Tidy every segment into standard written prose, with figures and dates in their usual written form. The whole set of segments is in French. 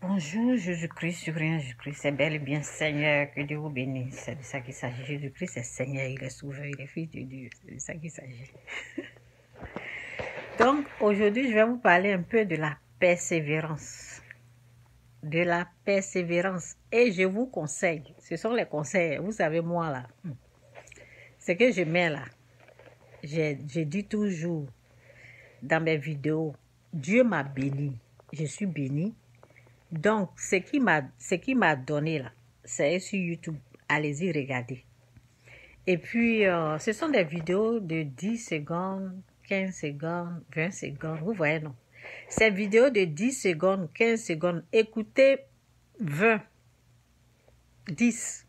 Bonjour Jésus-Christ, rien Jésus-Christ, c'est bel et bien Seigneur, que Dieu vous bénisse. C'est de ça qu'il s'agit. Jésus-Christ, c'est Seigneur, il est sauveur, il est fils de Dieu. C'est de ça qu'il s'agit. Donc, aujourd'hui, je vais vous parler un peu de la persévérance. De la persévérance. Et je vous conseille, ce sont les conseils, vous savez, moi là, ce que je mets là, je dis toujours dans mes vidéos, Dieu m'a béni, je suis béni. Donc, ce qui m'a donné là, c'est sur YouTube. Allez-y, regardez. Et puis, ce sont des vidéos de 10 secondes, 15 secondes, 20 secondes. Vous voyez, non? Ces vidéos de 10 secondes, 15 secondes, écoutez 20, 10.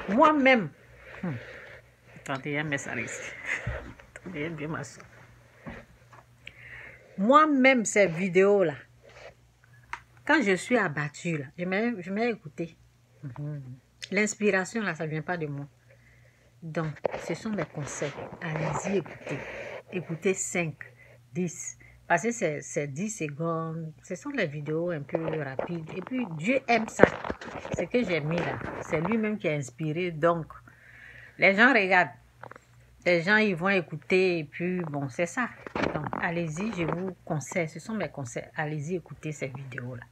Moi-même, attendez, il y a un message ici. Attendez, bien ma soeur. Moi-même, ces vidéos-là, quand je suis abattue, là, je m'ai écouté. L'inspiration, là, ça ne vient pas de moi. Donc, ce sont des conseils. Allez-y, écoutez. Écoutez 5, 10. Parce que c'est 10 secondes. Ce sont les vidéos un peu rapides. Et puis, Dieu aime ça. Ce que j'ai mis là, c'est lui-même qui a inspiré. Donc, les gens regardent. Les gens, ils vont écouter. Et puis, bon, c'est ça. Donc, allez-y, je vous conseille. Ce sont mes conseils. Allez-y, écoutez ces vidéos-là.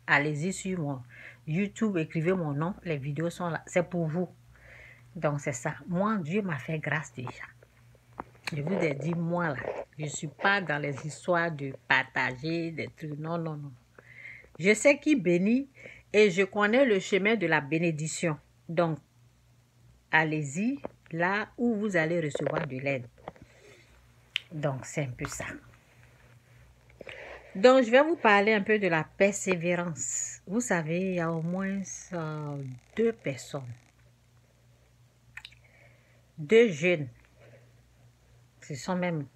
Allez-y sur mon YouTube, écrivez mon nom. Les vidéos sont là. C'est pour vous. Donc, c'est ça. Moi, Dieu m'a fait grâce déjà. Je vous ai dit, moi, là, je ne suis pas dans les histoires de partager des trucs. Non, non, non. Je sais qui bénit et je connais le chemin de la bénédiction. Donc, allez-y là où vous allez recevoir de l'aide. Donc, c'est un peu ça. Donc, je vais vous parler un peu de la persévérance. Vous savez, il y a au moins 2 personnes. 2 jeunes. Ce sont même,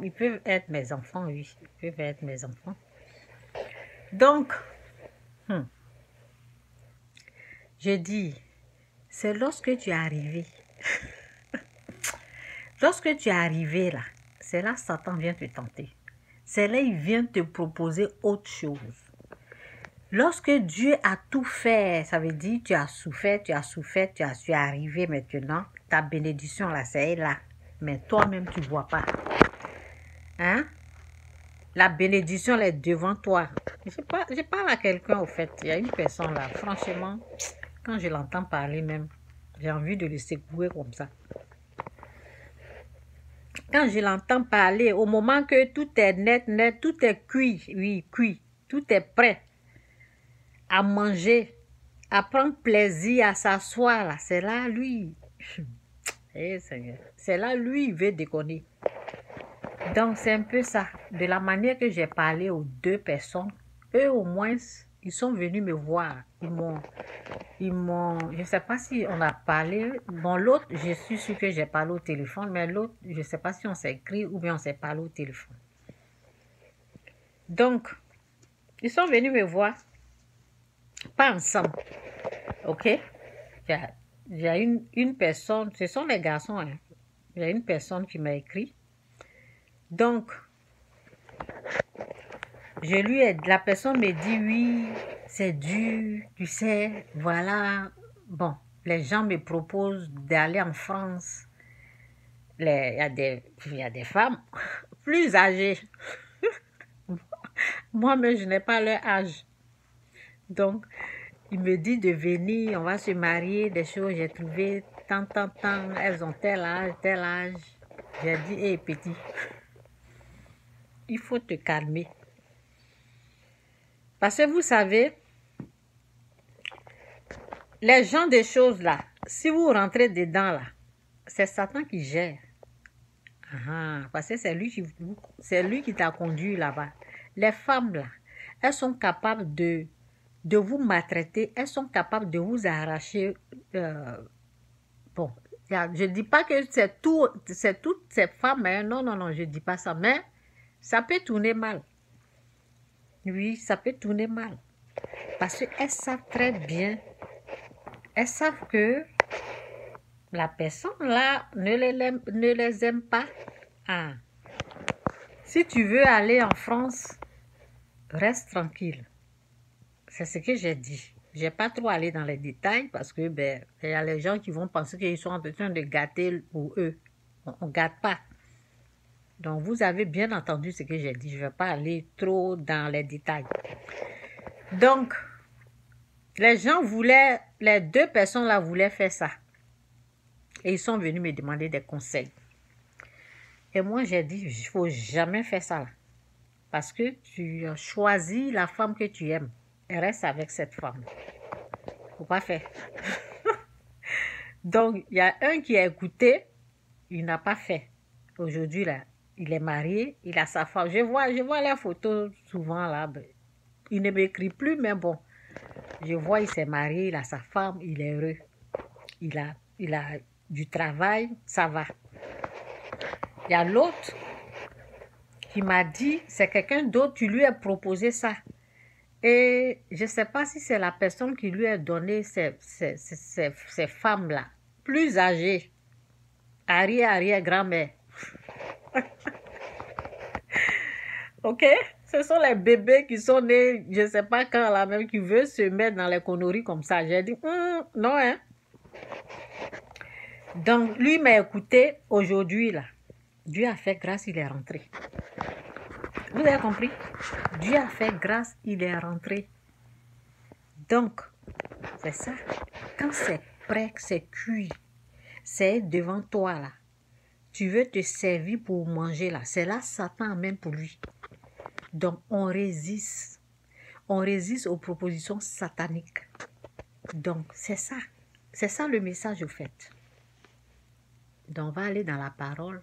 ils peuvent être mes enfants, oui. Ils peuvent être mes enfants. Donc, je dis, c'est lorsque tu es arrivé. Lorsque tu es arrivé là, c'est là que Satan vient te tenter. C'est là qu'il vient te proposer autre chose. Lorsque Dieu a tout fait, ça veut dire tu as souffert, tu es arrivé maintenant. Ta bénédiction là, c'est là. Mais toi-même, tu ne vois pas. Hein? La bénédiction elle est devant toi. Je parle à quelqu'un au fait. Il y a une personne là, franchement, quand je l'entends parler même, j'ai envie de le secouer comme ça. Quand je l'entends parler, au moment que tout est net, tout est cuit, oui, cuit, tout est prêt à manger, à prendre plaisir, à s'asseoir là, c'est là lui. C'est là lui, il veut déconner. Donc, c'est un peu ça. De la manière que j'ai parlé aux 2 personnes, eux au moins, ils sont venus me voir. Ils m'ont, je ne sais pas si on a parlé. Bon, l'autre, je suis sûre que j'ai parlé au téléphone, mais l'autre, je ne sais pas si on s'est écrit ou bien on s'est parlé au téléphone. Donc, ils sont venus me voir, pas ensemble, ok? Il y a une personne, ce sont les garçons, hein. Il y a une personne qui m'a écrit. Donc, la personne me dit, oui, c'est dur, tu sais, voilà. Bon, les gens me proposent d'aller en France. Il y a des femmes plus âgées. Moi-même, je n'ai pas leur âge. Donc, il me dit de venir, on va se marier, des choses, j'ai trouvé tant, elles ont tel âge. J'ai dit, hé, petit, il faut te calmer. Parce que vous savez, les gens des choses là, si vous rentrez dedans là, c'est Satan qui gère. Parce que c'est lui qui t'a conduit là-bas. Les femmes là, elles sont capables de vous maltraiter, elles sont capables de vous arracher. Bon, je ne dis pas que c'est toutes ces femmes, hein. Non, je ne dis pas ça, mais ça peut tourner mal. Oui, ça peut tourner mal. Parce qu'elles savent très bien, elles savent que la personne là ne les aime pas. Si tu veux aller en France, reste tranquille. C'est ce que j'ai dit. Je n'ai pas trop allé dans les détails parce que ben, il y a les gens qui vont penser qu'ils sont en train de gâter pour eux. On ne gâte pas. Donc, vous avez bien entendu ce que j'ai dit. Je ne vais pas aller trop dans les détails. Donc, les gens voulaient, les deux personnes là voulaient faire ça. Et ils sont venus me demander des conseils. Et moi, j'ai dit, il ne faut jamais faire ça là. Parce que tu as choisi la femme que tu aimes. Et reste avec cette femme. Il ne faut pas faire. Donc, il y a un qui a écouté, il n'a pas fait. Aujourd'hui, là, il est marié, il a sa femme. Je vois les photos souvent là. Il ne m'écrit plus, mais bon. Je vois, il s'est marié, il a sa femme, il est heureux. Il a du travail, ça va. Il y a l'autre qui m'a dit, c'est quelqu'un d'autre qui lui a proposé ça. Et je ne sais pas si c'est la personne qui lui a donné ces femmes-là, plus âgées, arrière-grand-mère. Ok? Ce sont les bébés qui sont nés, je ne sais pas quand, là même, qui veulent se mettre dans les conneries comme ça. J'ai dit, non, hein? Donc, lui m'a écouté aujourd'hui, là. Dieu a fait grâce, il est rentré. Vous avez compris? Dieu a fait grâce, il est rentré. Donc, c'est ça. Quand c'est prêt, c'est cuit, c'est devant toi, là. Tu veux te servir pour manger, là. C'est là Satan amène pour lui. Donc, on résiste. On résiste aux propositions sataniques. Donc, c'est ça. C'est ça le message, au fait. Donc, on va aller dans la parole.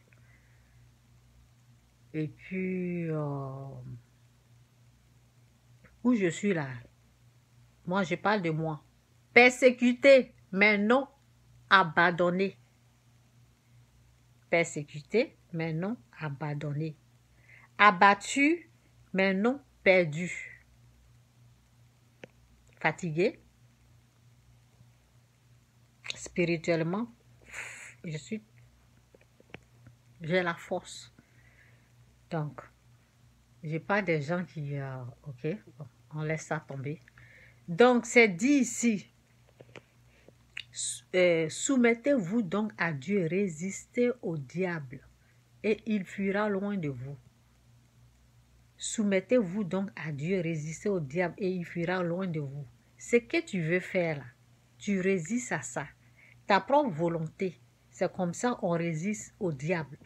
Et puis, où je suis là? Moi, je parle de moi. Persécuté, mais non abandonné. Persécuté, mais non abandonné. Abattu, mais non perdu. Fatigué. Spirituellement, j'ai la force. Donc, j'ai pas des gens qui... ok, bon, on laisse ça tomber. Donc, c'est dit ici, soumettez-vous donc à Dieu, résistez au diable, et il fuira loin de vous. Soumettez-vous donc à Dieu, résistez au diable, et il fuira loin de vous. Ce que tu veux faire là, tu résistes à ça. Ta propre volonté, c'est comme ça on résiste au diable.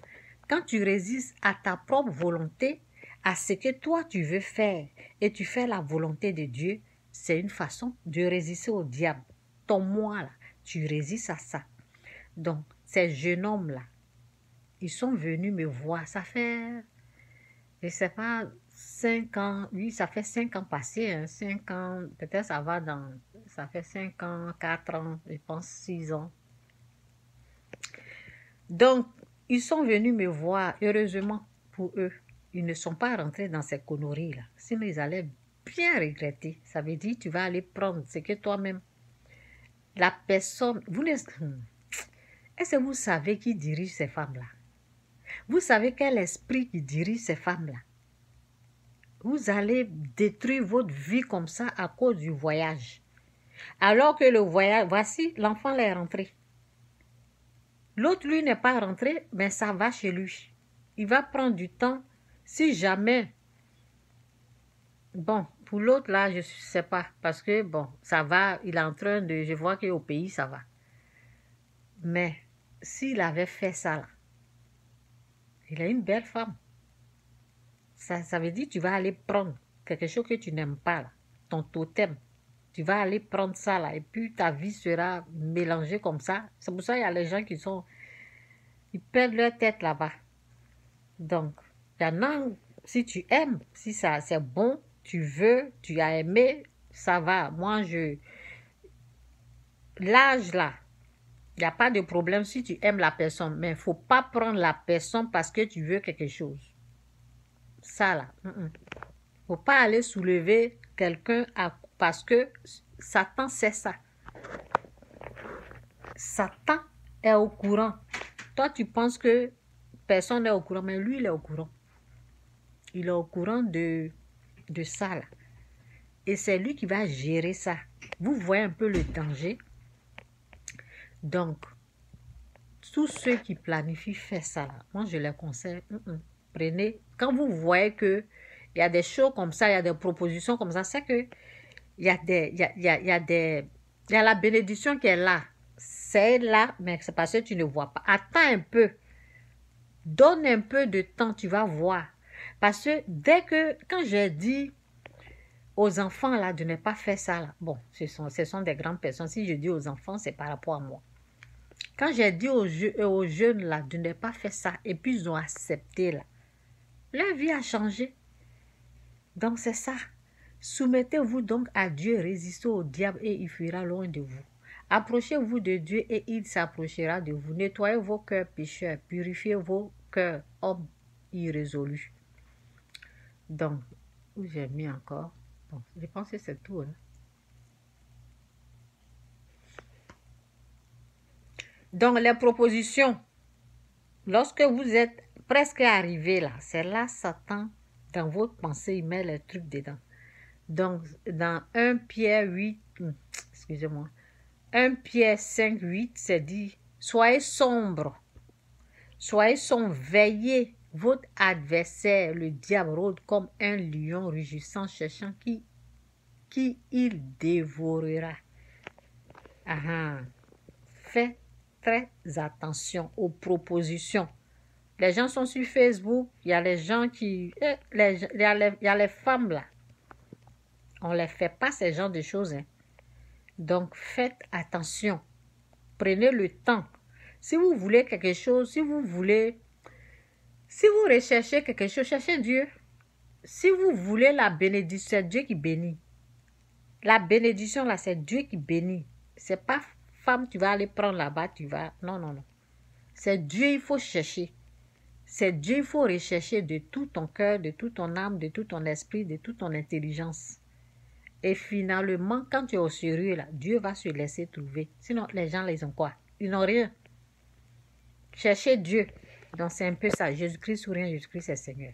Quand tu résistes à ta propre volonté, à ce que toi tu veux faire, et tu fais la volonté de Dieu, c'est une façon de résister au diable. Ton moi là, tu résistes à ça. Donc, ces jeunes hommes-là, ils sont venus me voir. Ça fait, je ne sais pas, 5 ans. Oui, ça fait 5 ans passés. Hein, 5 ans, peut-être ça va dans... Ça fait 5 ans, 4 ans, je pense 6 ans. Donc, ils sont venus me voir. Heureusement pour eux, ils ne sont pas rentrés dans ces conneries-là. Sinon, ils allaient bien regretter. Ça veut dire tu vas aller prendre ce que toi-même... La personne... Est-ce que vous savez qui dirige ces femmes-là? Vous savez quel esprit qui dirige ces femmes-là? Vous allez détruire votre vie comme ça à cause du voyage. Alors que le voyage... Voici, l'enfant est rentré. L'autre, lui, n'est pas rentré, mais ça va chez lui. Il va prendre du temps. Si jamais... Bon, pour l'autre, là, je ne sais pas. Parce que, bon, ça va. Il est en train de... Je vois qu'au pays, ça va. Mais s'il avait fait ça, là, il a une belle femme. Ça veut dire que tu vas aller prendre quelque chose que tu n'aimes pas, là, ton totem. Tu vas aller prendre ça, là, et puis ta vie sera mélangée comme ça. C'est pour ça qu'il y a les gens qui sont... Ils perdent leur tête là-bas. Donc, il y en a, si tu aimes, si ça c'est bon, tu veux, tu as aimé, ça va. Moi, l'âge là, il n'y a pas de problème si tu aimes la personne, mais il ne faut pas prendre la personne parce que tu veux quelque chose. Ça là, il ne faut pas aller soulever quelqu'un parce que Satan sait ça. Satan est au courant. Toi, tu penses que personne n'est au courant, mais lui, il est au courant. Il est au courant de de ça là. Et c'est lui qui va gérer ça. Vous voyez un peu le danger. Donc, tous ceux qui planifient faire ça là, moi je les conseille, prenez, quand vous voyez que il y a des choses comme ça, il y a des propositions comme ça, c'est que il y a la bénédiction qui est là. C'est là, mais c'est parce que tu ne vois pas. Attends un peu. Donne un peu de temps, tu vas voir. Parce que quand j'ai dit aux enfants là de ne pas faire ça là, bon, ce sont des grandes personnes. Si je dis aux enfants, c'est par rapport à moi. Quand j'ai dit aux jeunes là de ne pas faire ça, et puis ils ont accepté là, leur vie a changé. Donc c'est ça. Soumettez-vous donc à Dieu, résistez au diable et il fuira loin de vous. Approchez-vous de Dieu et il s'approchera de vous. Nettoyez vos cœurs pécheurs, purifiez vos cœurs hommes irrésolus. Donc, où j'ai mis encore? Bon, je pense que c'est tout. Hein? Donc, les propositions, lorsque vous êtes presque arrivé là, c'est là Satan, dans votre pensée, il met les trucs dedans. Donc, dans 1 Pierre 8, excusez-moi, 1 Pierre 5, 8, c'est dit, soyez sombres, veillez, votre adversaire, le diable, rôde comme un lion rugissant, cherchant qui il dévorera. Faites très attention aux propositions. Les gens sont sur Facebook, il y a les gens qui... Il y a les femmes là. On ne les fait pas ces genres de choses. Hein. Donc, faites attention. Prenez le temps. Si vous voulez quelque chose, si vous recherchez quelque chose, cherchez Dieu. Si vous voulez la bénédiction, c'est Dieu qui bénit. La bénédiction, là, c'est Dieu qui bénit. C'est pas femme, tu vas aller prendre là-bas, tu vas... Non, non, non. C'est Dieu, il faut chercher. C'est Dieu, il faut rechercher de tout ton cœur, de toute ton âme, de tout ton esprit, de toute ton intelligence. Et finalement, quand tu es au sérieux, là, Dieu va se laisser trouver. Sinon, les gens, là, ils ont quoi? Ils n'ont rien. Cherchez Dieu. Donc, c'est un peu ça. Jésus-Christ ou rien, Jésus-Christ est Seigneur.